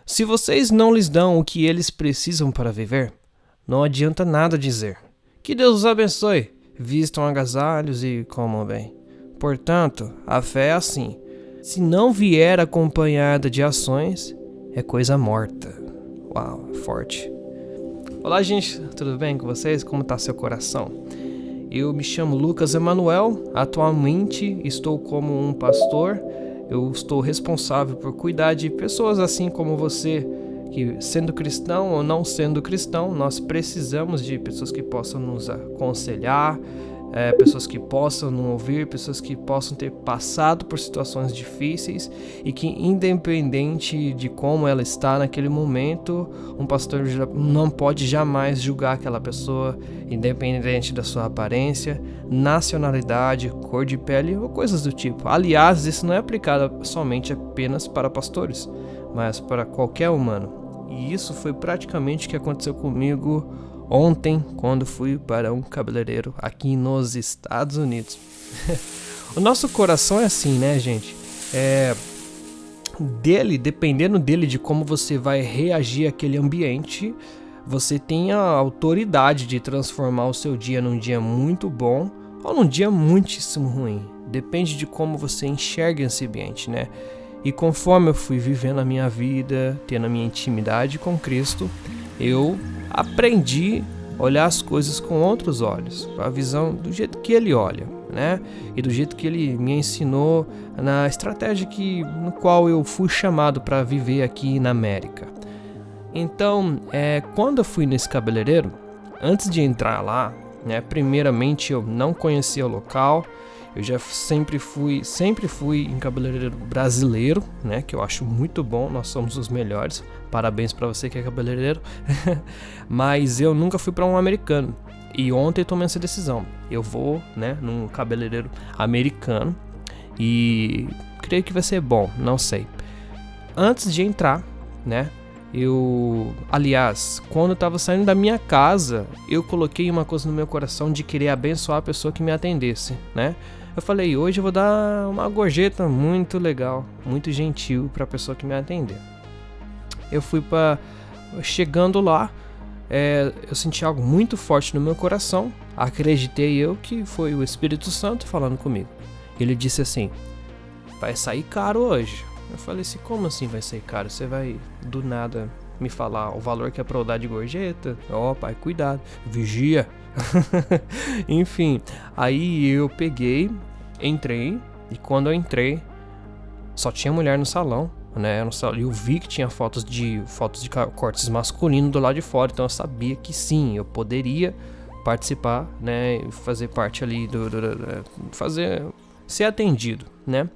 Se vocês não lhes dão o que eles precisam para viver, não adianta nada dizer. Que Deus os abençoe, vistam agasalhos e comam bem. Portanto, a fé é assim. Se não vier acompanhada de ações, é coisa morta. Uau, forte. Olá, gente, tudo bem com vocês? Como está seu coração? Eu me chamo Lucas Emanuel, atualmente estou como um pastor. Eu estou responsável por cuidar de pessoas assim como você, que sendo cristão ou não sendo cristão, nós precisamos de pessoas que possam nos aconselhar, pessoas que possam nos ouvir, pessoas que possam ter passado por situações difíceis e que, independente de como ela está naquele momento, um pastor não pode jamais julgar aquela pessoa, independente da sua aparência, nacionalidade, cor de pele ou coisas do tipo. Aliás, isso não é aplicado somente apenas para pastores, mas para qualquer humano. E isso foi praticamente o que aconteceu comigo ontem, quando fui para um cabeleireiro aqui nos Estados Unidos. O nosso coração é assim, né, gente? Dependendo dele, de como você vai reagir àquele ambiente, você tem a autoridade de transformar o seu dia num dia muito bom ou num dia muitíssimo ruim. Depende de como você enxerga esse ambiente, né? E conforme eu fui vivendo a minha vida, tendo a minha intimidade com Cristo, eu aprendi a olhar as coisas com outros olhos, a visão do jeito que Ele olha, né? E do jeito que Ele me ensinou na estratégia no qual eu fui chamado para viver aqui na América. Então, quando eu fui nesse cabeleireiro, antes de entrar lá, né, primeiramente eu não conhecia o local. Eu já sempre fui em cabeleireiro brasileiro, né? Que eu acho muito bom, nós somos os melhores. Parabéns para você que é cabeleireiro. Mas eu nunca fui para um americano. E ontem eu tomei essa decisão. Eu vou, né, num cabeleireiro americano e creio que vai ser bom, não sei. Antes de entrar, né? Aliás, quando eu tava saindo da minha casa, eu coloquei uma coisa no meu coração de querer abençoar a pessoa que me atendesse, né? Eu falei, hoje eu vou dar uma gorjeta muito legal, muito gentil para a pessoa que me atender. Eu chegando lá, eu senti algo muito forte no meu coração. Acreditei eu que foi o Espírito Santo falando comigo. Ele disse assim, vai sair caro hoje. Eu falei assim, como assim vai sair caro? Você vai do nada me falar o valor que é pra eu dar de gorjeta? Ó, pai, cuidado, vigia. Enfim, aí eu entrei, e quando eu entrei, só tinha mulher no salão, né? Eu vi que tinha fotos de cortes masculinos do lado de fora, então eu sabia que sim, eu poderia participar, né? Fazer parte ali ser atendido, né?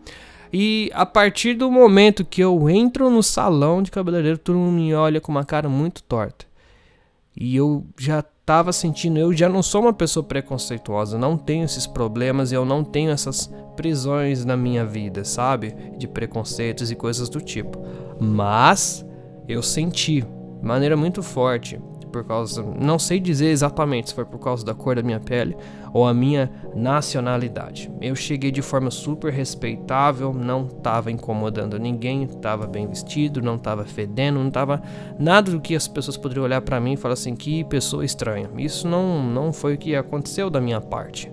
E a partir do momento que eu entro no salão de cabeleireiro, todo mundo me olha com uma cara muito torta. E eu já tava sentindo, eu já não sou uma pessoa preconceituosa, não tenho esses problemas, eu não tenho essas prisões na minha vida, sabe? De preconceitos e coisas do tipo. Mas eu senti de maneira muito forte, por causa, não sei dizer exatamente se foi por causa da cor da minha pele ou a minha nacionalidade. Eu cheguei de forma super respeitável, não estava incomodando ninguém, estava bem vestido, não estava fedendo, não estava nada do que as pessoas poderiam olhar para mim e falar assim, que pessoa estranha. Isso não foi o que aconteceu da minha parte.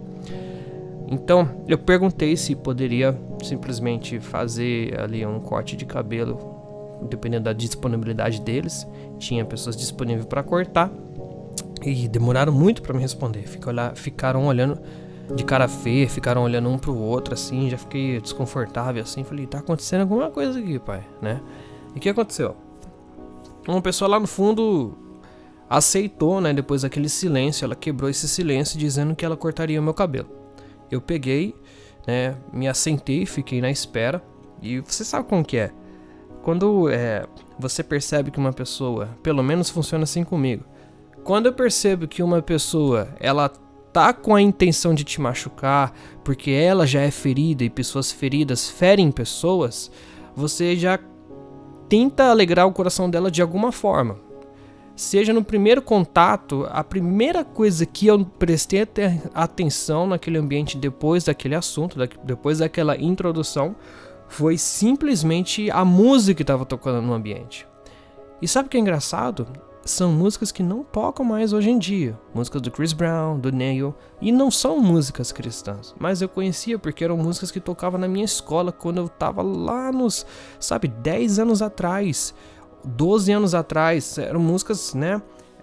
Então eu perguntei se poderia simplesmente fazer ali um corte de cabelo, dependendo da disponibilidade deles. Tinha pessoas disponíveis para cortar e demoraram muito para me responder. Ficaram olhando de cara feia, ficaram olhando um pro outro assim, já fiquei desconfortável assim, falei, tá acontecendo alguma coisa aqui, pai, né? E o que aconteceu? Uma pessoa lá no fundo aceitou, né, depois daquele silêncio, ela quebrou esse silêncio dizendo que ela cortaria o meu cabelo. Eu peguei, né, me assentei, fiquei na espera, e você sabe como que é? Quando você percebe que uma pessoa, pelo menos funciona assim comigo, quando eu percebo que uma pessoa, ela tá com a intenção de te machucar, porque ela já é ferida e pessoas feridas ferem pessoas, você já tenta alegrar o coração dela de alguma forma. Seja no primeiro contato, a primeira coisa que eu prestei atenção naquele ambiente depois daquele assunto, depois daquela introdução, foi simplesmente a música que estava tocando no ambiente. E sabe o que é engraçado? São músicas que não tocam mais hoje em dia. Músicas do Chris Brown, do Neil. E não são músicas cristãs. Mas eu conhecia porque eram músicas que tocavam na minha escola quando eu tava lá nos, 10 anos atrás, 12 anos atrás. Eram músicas,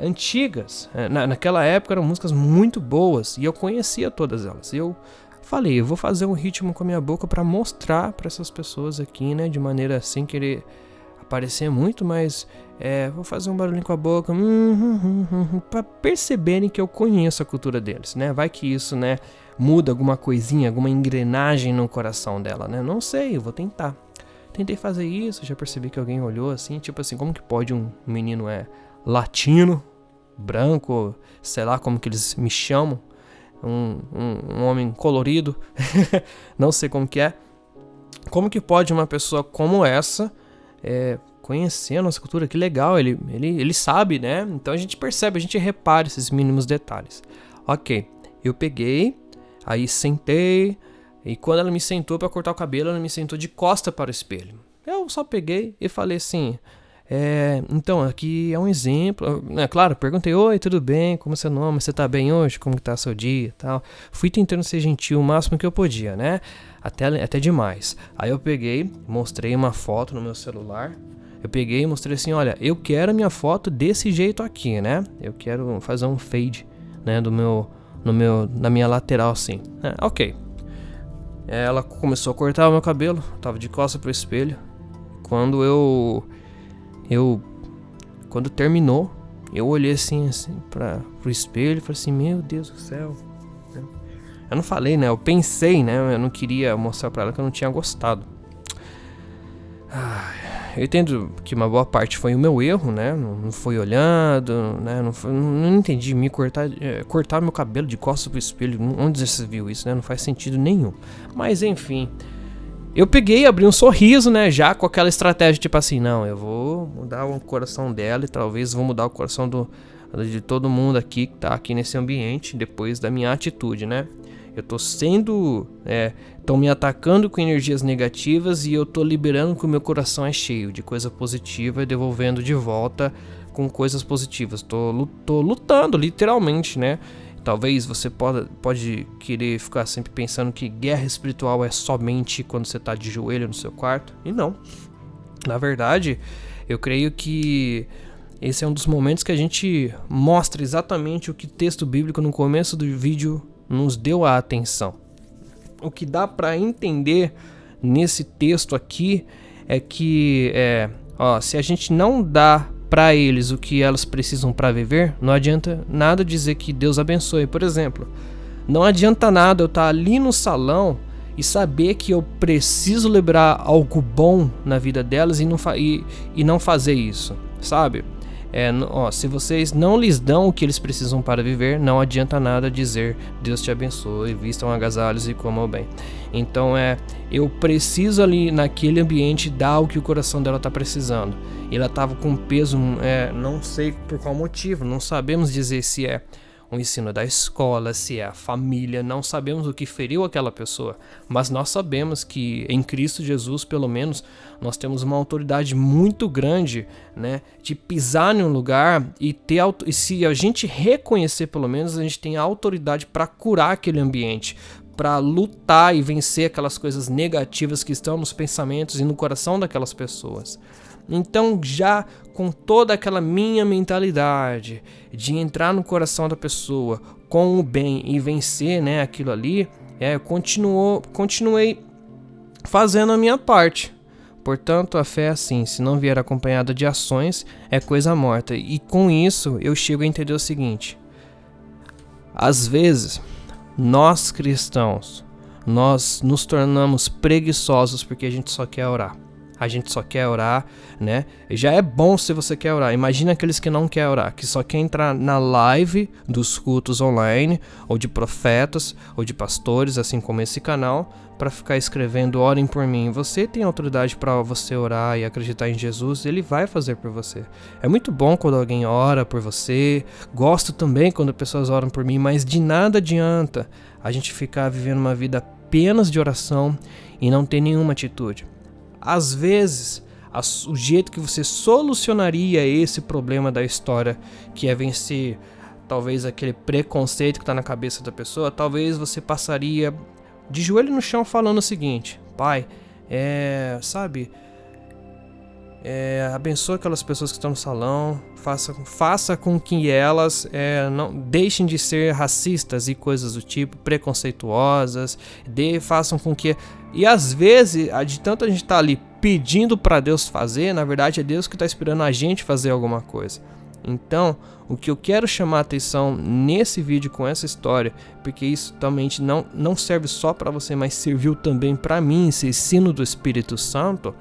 antigas. Naquela época eram músicas muito boas. E eu conhecia todas elas. E eu falei, eu vou fazer um ritmo com a minha boca para mostrar para essas pessoas aqui, de maneira sem querer aparecer muito, mas vou fazer um barulhinho com a boca para perceberem que eu conheço a cultura deles, vai que isso, muda alguma coisinha, alguma engrenagem no coração dela, não sei, eu vou tentar. Tentei fazer isso, já percebi que alguém olhou assim, tipo assim, como que pode um menino latino, branco, sei lá como que eles me chamam, um homem colorido, não sei como que é, como que pode uma pessoa como essa conhecer a nossa cultura, que legal, ele sabe, então a gente percebe, a gente repara esses mínimos detalhes. Ok, eu peguei, aí sentei, e quando ela me sentou para cortar o cabelo, ela me sentou de costa para o espelho. Eu só peguei e falei assim, então aqui é um exemplo, claro, perguntei, oi, tudo bem, como é seu nome, você tá bem hoje, como que tá seu dia e tal. Fui tentando ser gentil o máximo que eu podia, até demais. Aí eu peguei, mostrei uma foto no meu celular, eu peguei e mostrei assim, olha, eu quero a minha foto desse jeito aqui, eu quero fazer um fade, na minha lateral assim, ok. Ela começou a cortar o meu cabelo, tava de costas pro espelho. Quando quando terminou, eu olhei assim pro espelho e falei assim, meu Deus do céu. Eu não falei, eu pensei, eu não queria mostrar pra ela que eu não tinha gostado. Eu entendo que uma boa parte foi o meu erro, não foi olhando, não entendi me cortar meu cabelo de costas pro espelho, onde você viu isso, não faz sentido nenhum. Mas enfim, eu peguei, abri um sorriso, já com aquela estratégia tipo assim, não, eu vou mudar o coração dela e talvez vou mudar o coração de todo mundo aqui que tá aqui nesse ambiente depois da minha atitude, Eu tô estão me atacando com energias negativas e eu tô liberando que o meu coração é cheio de coisa positiva e devolvendo de volta com coisas positivas. Tô lutando, literalmente, Talvez você pode querer ficar sempre pensando que guerra espiritual é somente quando você tá de joelho no seu quarto. E não. Na verdade, eu creio que esse é um dos momentos que a gente mostra exatamente o que o texto bíblico no começo do vídeo nos deu a atenção. O que dá para entender nesse texto aqui é que se a gente não dá para eles o que elas precisam para viver, não adianta nada dizer que Deus abençoe. Por exemplo, não adianta nada eu estar ali no salão e saber que eu preciso liberar algo bom na vida delas e não fazer isso, sabe? Se vocês não lhes dão o que eles precisam para viver, não adianta nada dizer Deus te abençoe, vistam agasalhos e comam bem. Então eu preciso ali naquele ambiente dar o que o coração dela está precisando. E ela estava com peso, não sei por qual motivo, não sabemos dizer se é o ensino da escola, se é a família, não sabemos o que feriu aquela pessoa, mas nós sabemos que em Cristo Jesus, pelo menos, nós temos uma autoridade muito grande, de pisar em um lugar e se a gente reconhecer, pelo menos, a gente tem a autoridade para curar aquele ambiente, para lutar e vencer aquelas coisas negativas que estão nos pensamentos e no coração daquelas pessoas. Então, já com toda aquela minha mentalidade de entrar no coração da pessoa com o bem e vencer, aquilo ali, eu continuei fazendo a minha parte. Portanto, a fé é assim, se não vier acompanhada de ações, é coisa morta. E com isso, eu chego a entender o seguinte: às vezes, nós cristãos, nós nos tornamos preguiçosos porque a gente só quer orar. A gente só quer orar, Já é bom se você quer orar. Imagina aqueles que não querem orar, que só quer entrar na live dos cultos online, ou de profetas, ou de pastores, assim como esse canal, para ficar escrevendo, orem por mim. Você tem autoridade para você orar e acreditar em Jesus, ele vai fazer por você. É muito bom quando alguém ora por você, gosto também quando pessoas oram por mim, mas de nada adianta a gente ficar vivendo uma vida apenas de oração e não ter nenhuma atitude. Às vezes, o jeito que você solucionaria esse problema da história, que é vencer talvez aquele preconceito que está na cabeça da pessoa. Talvez você passaria de joelho no chão falando o seguinte: Pai, abençoa aquelas pessoas que estão no salão, faça com que elas não deixem de ser racistas e coisas do tipo, preconceituosas, façam com que... E às vezes, de tanto a gente estar ali pedindo para Deus fazer, na verdade é Deus que está esperando a gente fazer alguma coisa. Então, o que eu quero chamar a atenção nesse vídeo com essa história, porque isso também não serve só para você, mas serviu também para mim, esse ensino do Espírito Santo,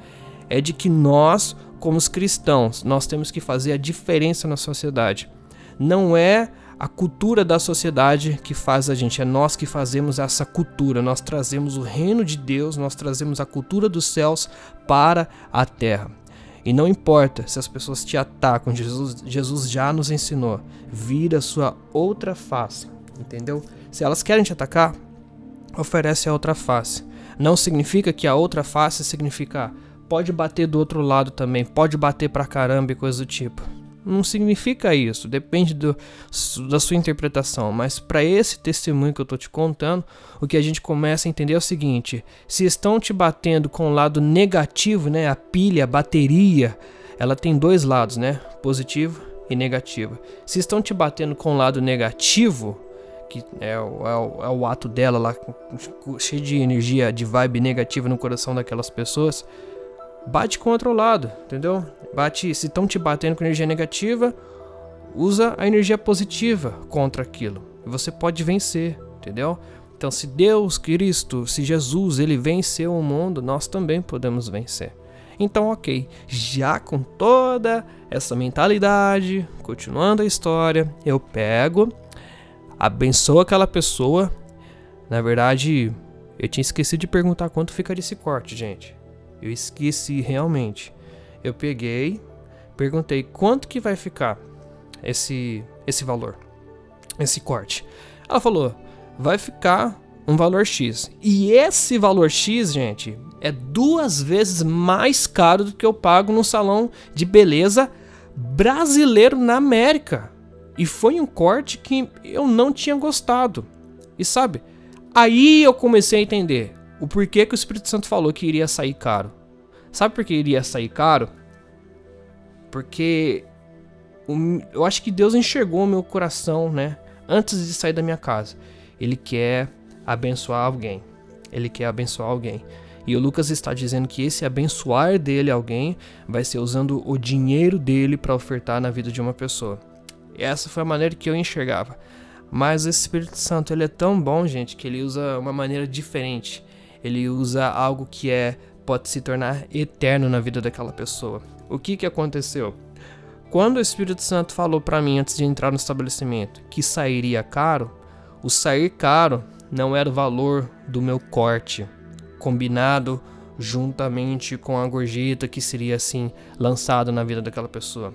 é de que nós, como os cristãos, nós temos que fazer a diferença na sociedade. Não é a cultura da sociedade que faz a gente, é nós que fazemos essa cultura. Nós trazemos o reino de Deus, nós trazemos a cultura dos céus para a terra. E não importa se as pessoas te atacam, Jesus já nos ensinou, vira a sua outra face, entendeu? Se elas querem te atacar, oferece a outra face. Não significa que a outra face significa... Pode bater do outro lado também, pode bater pra caramba e coisa do tipo. Não significa isso, depende da sua interpretação. Mas para esse testemunho que eu tô te contando, o que a gente começa a entender é o seguinte: se estão te batendo com o lado negativo, né, a pilha, a bateria, ela tem dois lados, né, positivo e negativo. Se estão te batendo com o lado negativo, que é o ato dela lá, cheio de energia, de vibe negativa no coração daquelas pessoas, bate contra o lado, entendeu? Se estão te batendo com energia negativa, usa a energia positiva contra aquilo. E você pode vencer, entendeu? Então, se Deus, Cristo, se Jesus, ele venceu o mundo, nós também podemos vencer. Então, ok, já com toda essa mentalidade, continuando a história, eu pego, abençoo aquela pessoa. Na verdade, eu tinha esquecido de perguntar quanto ficaria esse corte, gente. Eu esqueci realmente. Eu peguei, perguntei quanto que vai ficar esse valor, esse corte. Ela falou, vai ficar um valor X. E esse valor X, gente, é 2 vezes mais caro do que eu pago num salão de beleza brasileiro na América. E foi um corte que eu não tinha gostado. E sabe, aí eu comecei a entender o porquê que o Espírito Santo falou que iria sair caro. Sabe por que iria sair caro? Porque eu acho que Deus enxergou o meu coração, né? Antes de sair da minha casa. Ele quer abençoar alguém. Ele quer abençoar alguém. E o Lucas está dizendo que esse abençoar dele alguém vai ser usando o dinheiro dele para ofertar na vida de uma pessoa. E essa foi a maneira que eu enxergava. Mas o Espírito Santo, ele é tão bom, gente, que ele usa uma maneira diferente. Ele usa algo que pode se tornar eterno na vida daquela pessoa. O que aconteceu? Quando o Espírito Santo falou para mim antes de entrar no estabelecimento que sairia caro, o sair caro não era o valor do meu corte, combinado juntamente com a gorjeta que seria assim lançado na vida daquela pessoa.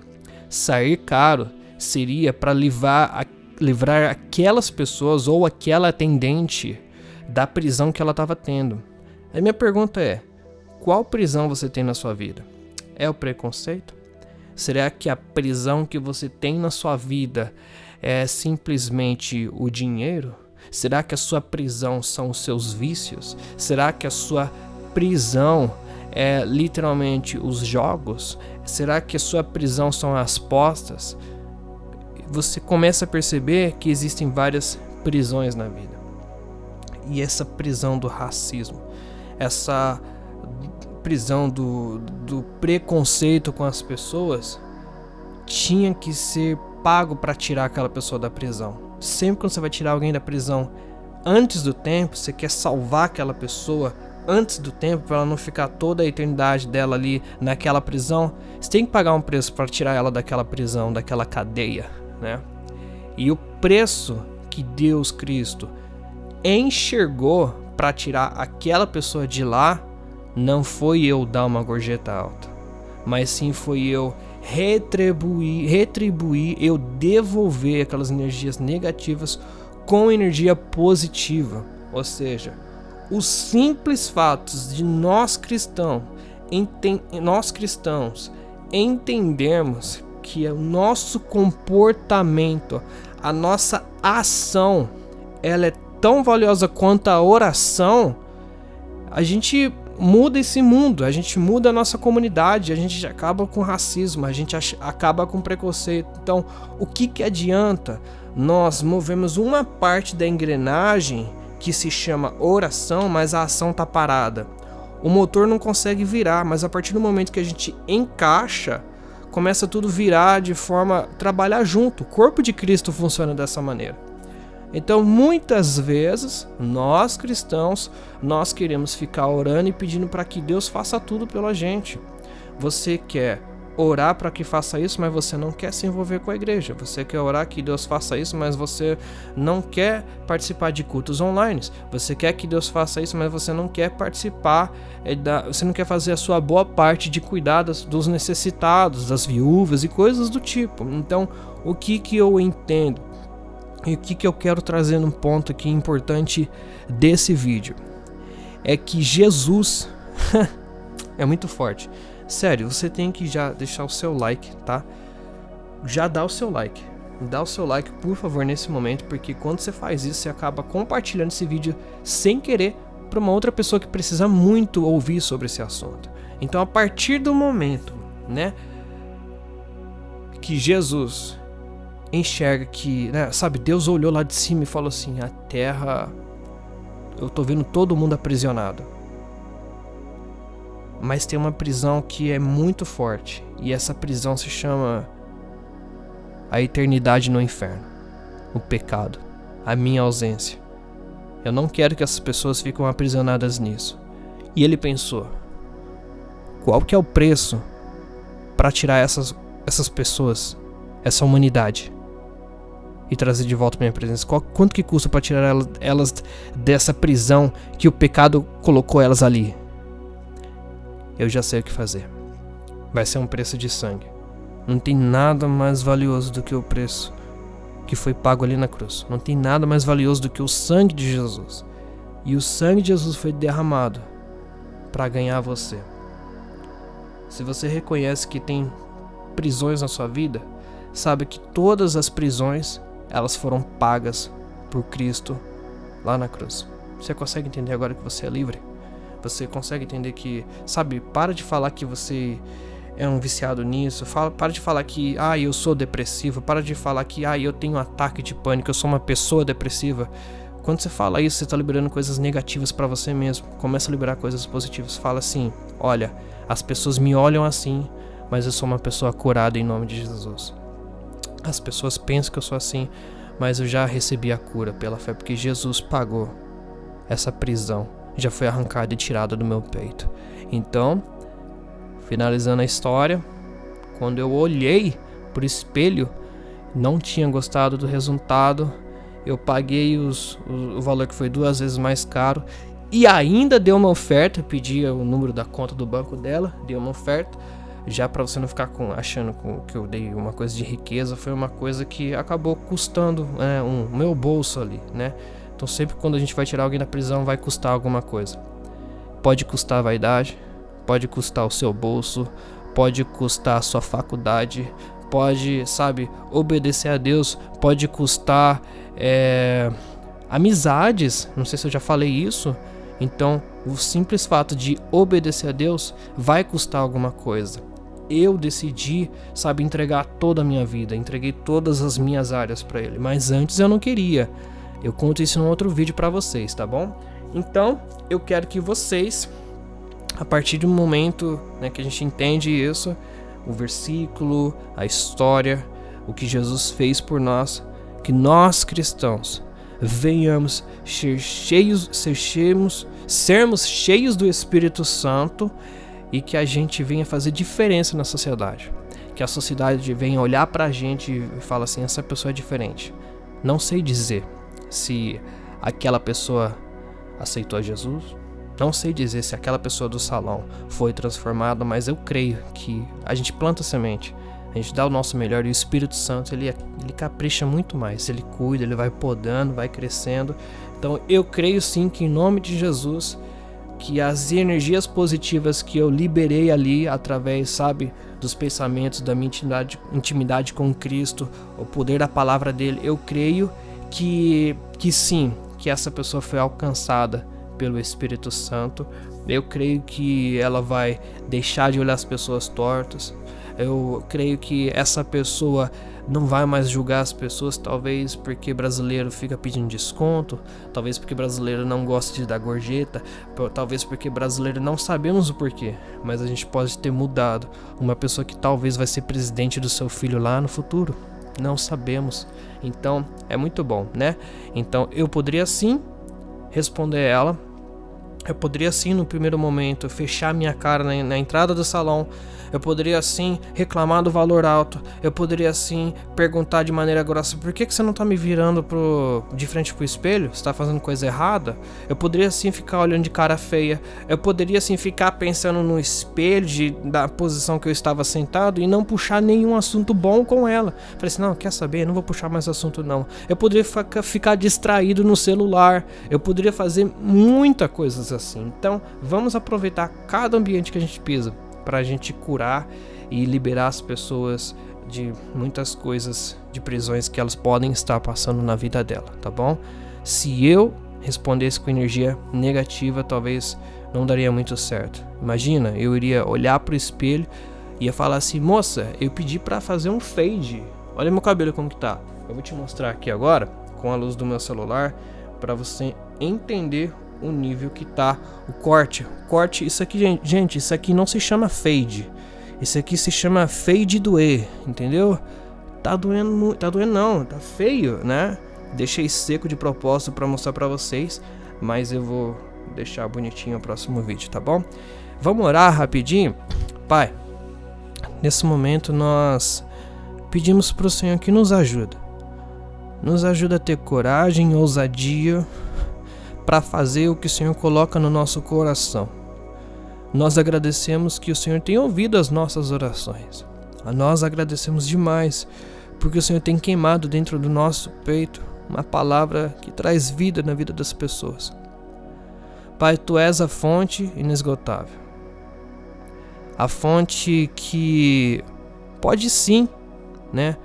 Sair caro seria para livrar aquelas pessoas ou aquela atendente da prisão que ela estava tendo. A minha pergunta é: qual prisão você tem na sua vida? É o preconceito? Será que a prisão que você tem na sua vida é simplesmente o dinheiro? Será que a sua prisão são os seus vícios? Será que a sua prisão é literalmente os jogos? Será que a sua prisão são as apostas? Você começa a perceber que existem várias prisões na vida. E essa prisão do racismo, essa prisão do preconceito com as pessoas, tinha que ser pago para tirar aquela pessoa da prisão. Sempre quando você vai tirar alguém da prisão antes do tempo, você quer salvar aquela pessoa antes do tempo, para ela não ficar toda a eternidade dela ali naquela prisão, você tem que pagar um preço para tirar ela daquela prisão, daquela cadeia, né? E o preço que Deus Cristo enxergou para tirar aquela pessoa de lá não foi eu dar uma gorjeta alta, mas sim foi eu retribuir, eu devolver aquelas energias negativas com energia positiva. Ou seja, os simples fatos de nós cristãos nós cristãos entendermos que o nosso comportamento, a nossa ação, ela é tão valiosa quanto a oração, a gente muda esse mundo, a gente muda a nossa comunidade, a gente acaba com racismo, a gente acaba com preconceito. Então, o que adianta nós movemos uma parte da engrenagem que se chama oração, mas a ação tá parada? O motor não consegue virar, mas a partir do momento que a gente encaixa, começa tudo virar de forma a trabalhar junto. O corpo de Cristo funciona dessa maneira. Então, muitas vezes, nós cristãos, nós queremos ficar orando e pedindo para que Deus faça tudo pela gente. Você quer orar para que faça isso, mas você não quer se envolver com a igreja. Você quer orar que Deus faça isso, mas você não quer participar de cultos online. Você quer que Deus faça isso, mas você não quer participar, você não quer fazer a sua boa parte de cuidar dos necessitados, das viúvas e coisas do tipo. Então, o que eu entendo? E o que eu quero trazer num ponto aqui importante desse vídeo é que Jesus é muito forte. Sério, você tem que já deixar o seu like, tá? Já dá o seu like. Dá o seu like, por favor, nesse momento, porque quando você faz isso, você acaba compartilhando esse vídeo sem querer para uma outra pessoa que precisa muito ouvir sobre esse assunto. Então, a partir do momento, né, que Jesus enxerga que, né, sabe, Deus olhou lá de cima e falou assim: a terra, eu tô vendo todo mundo aprisionado, mas tem uma prisão que é muito forte, e essa prisão se chama a eternidade no inferno, o pecado, a minha ausência. Eu não quero que essas pessoas fiquem aprisionadas nisso. E ele pensou: qual que é o preço para tirar essas pessoas, essa humanidade, e trazer de volta minha presença? Quanto que custa para tirar elas dessa prisão que o pecado colocou elas ali? Eu já sei o que fazer. Vai ser um preço de sangue. Não tem nada mais valioso do que o preço que foi pago ali na cruz. Não tem nada mais valioso do que o sangue de Jesus. E o sangue de Jesus foi derramado para ganhar você. Se você reconhece que tem prisões na sua vida, sabe que todas as prisões, elas foram pagas por Cristo lá na cruz. Você consegue entender agora que você é livre? Você consegue entender que, sabe, para de falar que você é um viciado nisso, para de falar que, eu sou depressivo, para de falar que, eu tenho um ataque de pânico, eu sou uma pessoa depressiva. Quando você fala isso, você está liberando coisas negativas para você mesmo. Começa a liberar coisas positivas. Fala assim: olha, as pessoas me olham assim, mas eu sou uma pessoa curada em nome de Jesus. As pessoas pensam que eu sou assim, mas eu já recebi a cura pela fé, porque Jesus pagou essa prisão, já foi arrancada e tirada do meu peito. Então, finalizando a história, quando eu olhei pro espelho, não tinha gostado do resultado. Eu paguei o valor que foi 2 vezes mais caro e ainda deu uma oferta. Eu pedi o número da conta do banco dela, deu uma oferta. Já para você não ficar achando que eu dei uma coisa de riqueza, foi uma coisa que acabou custando o meu bolso ali, né? Então sempre quando a gente vai tirar alguém da prisão, vai custar alguma coisa. Pode custar a vaidade, pode custar o seu bolso, pode custar a sua faculdade, pode, sabe, obedecer a Deus, pode custar amizades. Não sei se eu já falei isso. Então, o simples fato de obedecer a Deus vai custar alguma coisa. Eu decidi, sabe, entregar toda a minha vida, entreguei todas as minhas áreas para Ele, mas antes eu não queria. Eu conto isso num outro vídeo para vocês, tá bom? Então, eu quero que vocês, a partir do momento, né, que a gente entende isso, o versículo, a história, o que Jesus fez por nós, que nós cristãos venhamos sermos cheios do Espírito Santo e que a gente venha fazer diferença na sociedade. Que a sociedade venha olhar pra gente e falar assim: essa pessoa é diferente. Não sei dizer se aquela pessoa aceitou a Jesus, não sei dizer se aquela pessoa do salão foi transformada, mas eu creio que a gente planta semente, a gente dá o nosso melhor e o Espírito Santo, ele capricha muito mais, ele cuida, ele vai podando, vai crescendo. Então eu creio sim que em nome de Jesus que as energias positivas que eu liberei ali através, sabe, dos pensamentos, da minha intimidade com Cristo, o poder da palavra dele, eu creio que sim, que essa pessoa foi alcançada pelo Espírito Santo. Eu creio que ela vai deixar de olhar as pessoas tortas. Eu creio que essa pessoa não vai mais julgar as pessoas, talvez porque brasileiro fica pedindo desconto, talvez porque brasileiro não gosta de dar gorjeta, talvez porque brasileiro não sabemos o porquê, mas a gente pode ter mudado uma pessoa que talvez vai ser presidente do seu filho lá no futuro, não sabemos. Então é muito bom, né? Então eu poderia sim responder ela, eu poderia sim no primeiro momento fechar minha cara na entrada do salão, eu poderia sim reclamar do valor alto, eu poderia sim perguntar de maneira grossa: por que você não tá me virando de frente pro espelho? Você tá fazendo coisa errada? Eu poderia sim ficar olhando de cara feia, eu poderia sim ficar pensando no espelho da posição que eu estava sentado e não puxar nenhum assunto bom com ela. Falei assim: não, quer saber? Não vou puxar mais assunto não. Eu poderia ficar distraído no celular, eu poderia fazer muita coisas assim. Então vamos aproveitar cada ambiente que a gente pisa pra gente curar e liberar as pessoas de muitas coisas, de prisões que elas podem estar passando na vida dela, tá bom? Se eu respondesse com energia negativa, talvez não daria muito certo. Imagina, eu iria olhar pro espelho e ia falar assim: moça, eu pedi pra fazer um fade, olha meu cabelo como que tá. Eu vou te mostrar aqui agora com a luz do meu celular pra você entender o nível que tá o corte, isso aqui, gente, isso aqui não se chama fade, isso aqui se chama fade doer, entendeu? Tá doendo não, tá feio, né? Deixei seco de propósito pra mostrar pra vocês, mas eu vou deixar bonitinho o próximo vídeo, tá bom? Vamos orar rapidinho? Pai, nesse momento nós pedimos pro Senhor que nos ajude a ter coragem, ousadia para fazer o que o Senhor coloca no nosso coração. Nós agradecemos que o Senhor tem ouvido as nossas orações. Nós agradecemos demais porque o Senhor tem queimado dentro do nosso peito uma palavra que traz vida na vida das pessoas. Pai, Tu és a fonte inesgotável, a fonte que pode sim, né,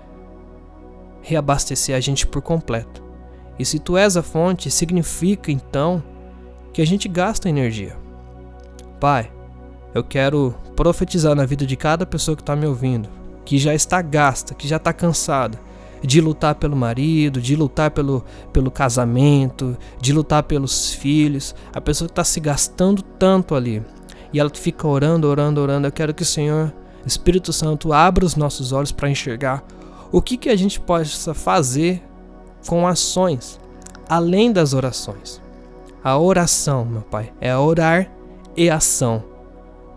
reabastecer a gente por completo. E se Tu és a fonte, significa então que a gente gasta energia. Pai, eu quero profetizar na vida de cada pessoa que está me ouvindo, que já está gasta, que já está cansada de lutar pelo marido, de lutar pelo casamento, de lutar pelos filhos. A pessoa que está se gastando tanto ali e ela fica orando. Eu quero que o Senhor, Espírito Santo, abra os nossos olhos para enxergar o que a gente possa fazer com ações, além das orações. A oração, meu Pai, é orar e ação.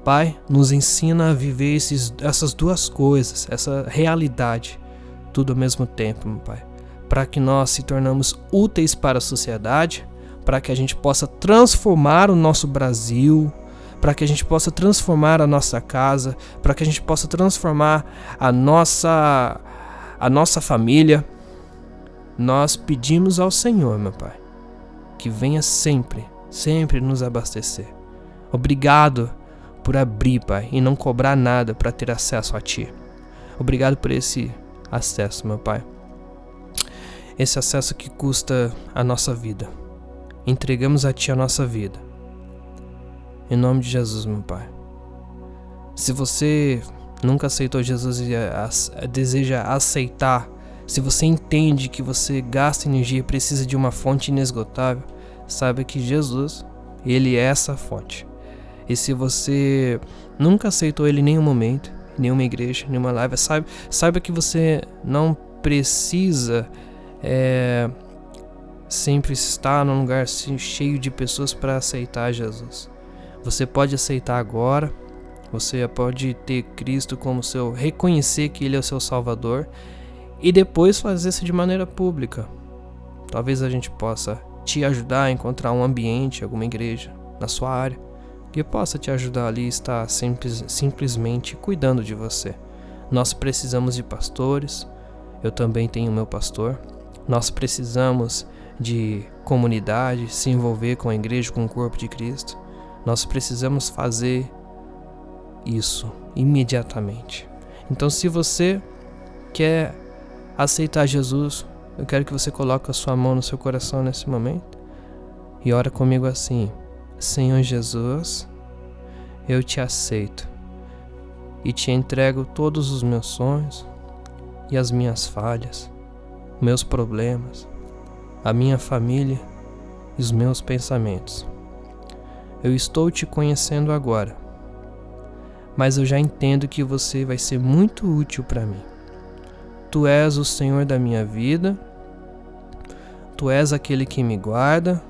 Pai, nos ensina a viver essas duas coisas, essa realidade, tudo ao mesmo tempo, meu Pai, para que nós se tornamos úteis para a sociedade, para que a gente possa transformar o nosso Brasil, para que a gente possa transformar a nossa casa, para que a gente possa transformar a nossa família. Nós pedimos ao Senhor, meu Pai, que venha sempre nos abastecer. Obrigado por abrir, Pai, e não cobrar nada para ter acesso a Ti. Obrigado por esse acesso, meu Pai. Esse acesso que custa a nossa vida. Entregamos a Ti a nossa vida. Em nome de Jesus, meu Pai. Se você nunca aceitou Jesus e deseja aceitar, se você entende que você gasta energia e precisa de uma fonte inesgotável, saiba que Jesus, Ele é essa fonte. E se você nunca aceitou Ele em nenhum momento, em nenhuma igreja, em nenhuma live, saiba que você não precisa sempre estar num lugar cheio de pessoas para aceitar Jesus. Você pode aceitar agora, você pode ter Cristo como reconhecer que Ele é o seu Salvador, e depois fazer isso de maneira pública. Talvez a gente possa te ajudar a encontrar um ambiente, alguma igreja na sua área, que possa te ajudar ali a estar simplesmente cuidando de você. Nós precisamos de pastores, eu também tenho meu pastor. Nós precisamos de comunidade, se envolver com a igreja, com o corpo de Cristo. Nós precisamos fazer isso imediatamente. Então, se você quer aceitar Jesus, eu quero que você coloque a sua mão no seu coração nesse momento e ora comigo assim: Senhor Jesus, eu te aceito e te entrego todos os meus sonhos e as minhas falhas, meus problemas, a minha família e os meus pensamentos. Eu estou te conhecendo agora, mas eu já entendo que você vai ser muito útil para mim. Tu és o Senhor da minha vida, Tu és aquele que me guarda,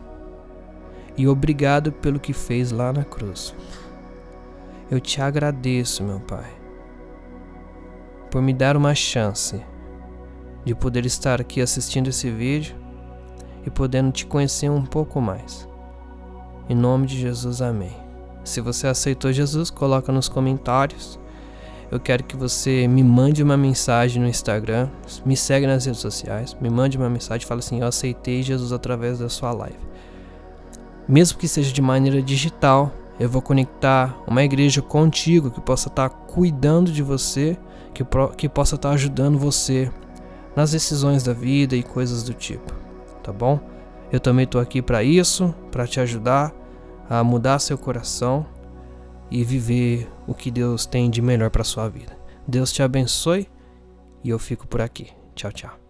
e obrigado pelo que fez lá na cruz. Eu te agradeço, meu Pai, por me dar uma chance de poder estar aqui assistindo esse vídeo e podendo te conhecer um pouco mais. Em nome de Jesus, amém. Se você aceitou Jesus, coloca nos comentários. Eu quero que você me mande uma mensagem no Instagram, me segue nas redes sociais, me mande uma mensagem, fala assim: eu aceitei Jesus através da sua live. Mesmo que seja de maneira digital, eu vou conectar uma igreja contigo que possa estar cuidando de você, que possa estar ajudando você nas decisões da vida e coisas do tipo, tá bom? Eu também estou aqui para isso, para te ajudar a mudar seu coração e viver o que Deus tem de melhor para sua vida. Deus te abençoe e eu fico por aqui. Tchau, tchau.